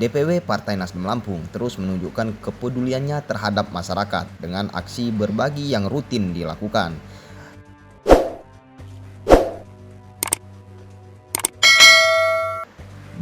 DPW Partai Nasdem Lampung terus menunjukkan kepeduliannya terhadap masyarakat dengan aksi berbagi yang rutin dilakukan.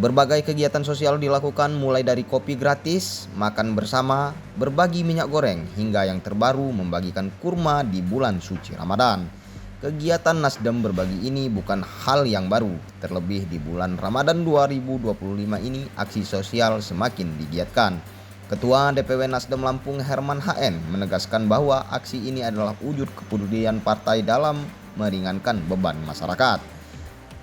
Berbagai kegiatan sosial dilakukan mulai dari kopi gratis, makan bersama, berbagi minyak goreng, hingga yang terbaru membagikan kurma di bulan suci Ramadan. Kegiatan Nasdem berbagi ini bukan hal yang baru, terlebih di bulan Ramadan 2025 ini aksi sosial semakin digiatkan. Ketua DPW Nasdem Lampung Herman HN menegaskan bahwa aksi ini adalah wujud kepedulian partai dalam meringankan beban masyarakat.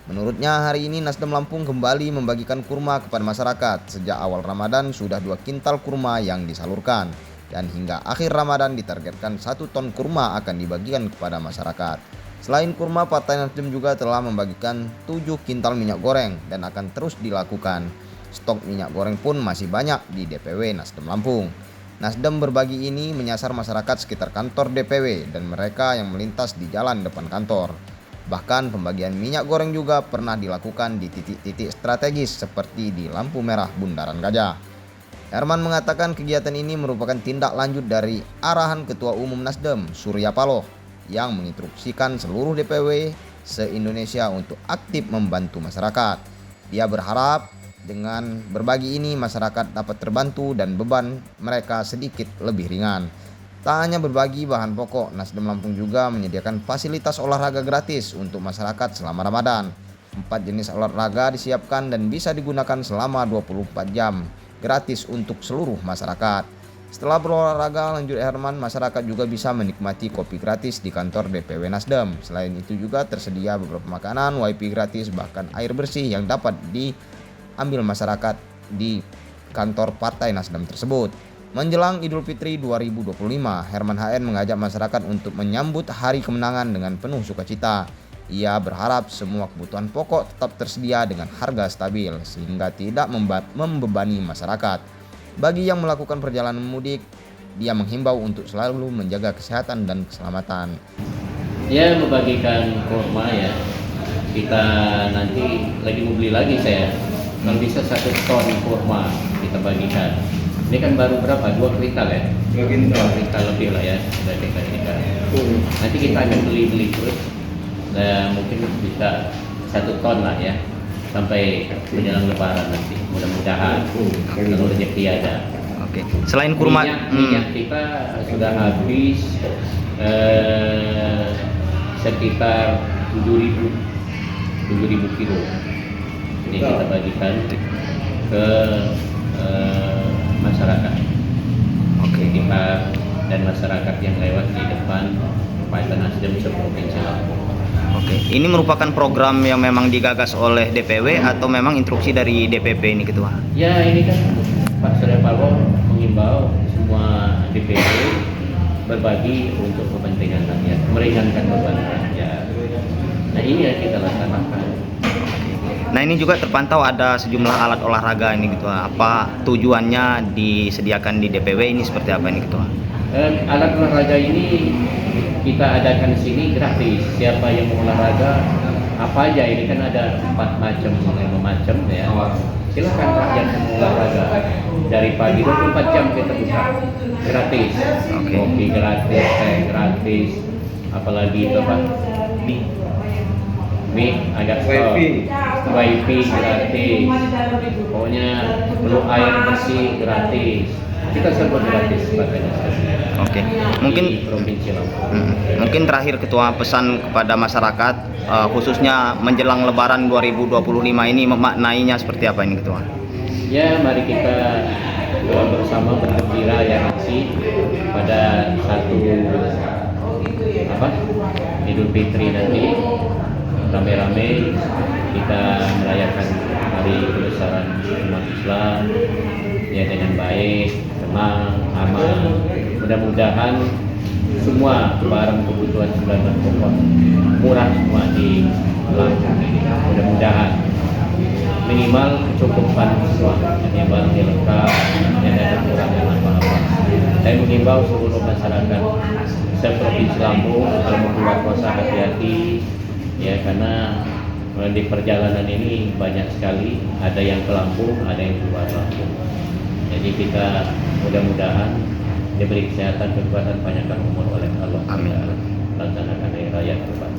Menurutnya hari ini Nasdem Lampung kembali membagikan kurma kepada masyarakat. Sejak awal Ramadan sudah 2 kintal kurma yang disalurkan, dan hingga akhir Ramadan ditargetkan 1 ton kurma akan dibagikan kepada masyarakat. Selain kurma, Partai Nasdem juga telah membagikan 7 kintal minyak goreng dan akan terus dilakukan. Stok minyak goreng pun masih banyak di DPW Nasdem Lampung. Nasdem berbagi ini menyasar masyarakat sekitar kantor DPW dan mereka yang melintas di jalan depan kantor. Bahkan pembagian minyak goreng juga pernah dilakukan di titik-titik strategis seperti di lampu merah Bundaran Gajah. Herman mengatakan kegiatan ini merupakan tindak lanjut dari arahan Ketua Umum Nasdem, Surya Paloh, yang menginstruksikan seluruh DPW se-Indonesia untuk aktif membantu masyarakat. Dia berharap dengan berbagi ini masyarakat dapat terbantu dan beban mereka sedikit lebih ringan. Tak hanya berbagi bahan pokok, Nasdem Lampung juga menyediakan fasilitas olahraga gratis untuk masyarakat selama Ramadan. 4 jenis olahraga disiapkan dan bisa digunakan selama 24 jam, gratis untuk seluruh masyarakat. Setelah berolahraga, lanjut Herman, masyarakat juga bisa menikmati kopi gratis di kantor DPW Nasdem. Selain itu juga tersedia beberapa makanan, WiFi gratis, bahkan air bersih yang dapat diambil masyarakat di kantor Partai Nasdem tersebut. Menjelang Idul Fitri 2025, Herman HN mengajak masyarakat untuk menyambut hari kemenangan dengan penuh sukacita. Ia berharap semua kebutuhan pokok tetap tersedia dengan harga stabil sehingga tidak membebani masyarakat. Bagi yang melakukan perjalanan mudik, dia menghimbau untuk selalu menjaga kesehatan dan keselamatan. Ya, membagikan kurma ya. Kita nanti lagi mau beli lagi saya. Kalau bisa 1 ton kurma kita bagikan. Ini kan baru berapa? 2 kuintal ya? 2 kuintal lebih lah ya. Sudah kita ini kan. Nanti kita akan beli terus. Dan mungkin bisa 1 ton lah ya. Sampai menjelang Lebaran nanti, mudah-mudahan kalau rezeki ada. Oke. Selain kurma, minyak kita sudah habis sekitar 7.000 kilo. Ini kita bagikan ke masyarakat. Oke. Dan masyarakat yang lewat di depan Partai Nasdem se-Provinsi Lampung. Oke, ini merupakan program yang memang digagas oleh DPW atau memang instruksi dari DPP ini, Ketua? Ya, ini kan Pak Surya Paloh mengimbau semua DPW berbagi untuk kepentingan rakyat, meringankan beban rakyat. Nah, ini yang kita laksanakan. Nah, ini juga terpantau ada sejumlah alat olahraga ini, Ketua. Apa tujuannya disediakan di DPW ini seperti apa ini, Ketua? Alat olahraga ini kita adakan di sini gratis. Siapa yang mau olahraga apa aja, ini kan ada 5 macam ya. Silakan rakyat mau olahraga. Dari pagi 24 jam kita buka gratis. Kopi gratis, teh gratis, apalagi itu Pak. Mie agak WiFi gratis. Pokoknya perlu air bersih gratis. Kita serba gratis Partai Nasdem. Oke, mungkin terakhir Ketua, pesan kepada masyarakat khususnya menjelang Lebaran 2025 ini memaknainya seperti apa ini, Ketua? Ya, mari kita bersama bergembira ya nasi pada Idul Fitri nanti rame-rame kita merayakan hari kebesaran umat Islam ya dengan baik, tenang, aman. Mudah-mudahan semua barang kebutuhan bahan pokok murah semua di Lampung ini. Mudah-mudahan minimal kecukupan semua, ini barangnya lengkap, tidak ada kekurangan apa-apa. Saya mengimbau seluruh masyarakat seprovinsi Lampung kalau mau keluar kota hati-hati ya, karena di perjalanan ini banyak sekali, ada yang ke Lampung, ada yang keluar Lampung. Jadi kita mudah-mudahan diberi kesehatan, kekuatan, panjangkan umur oleh Allah. Amin. Laksanakan hari raya Kurban.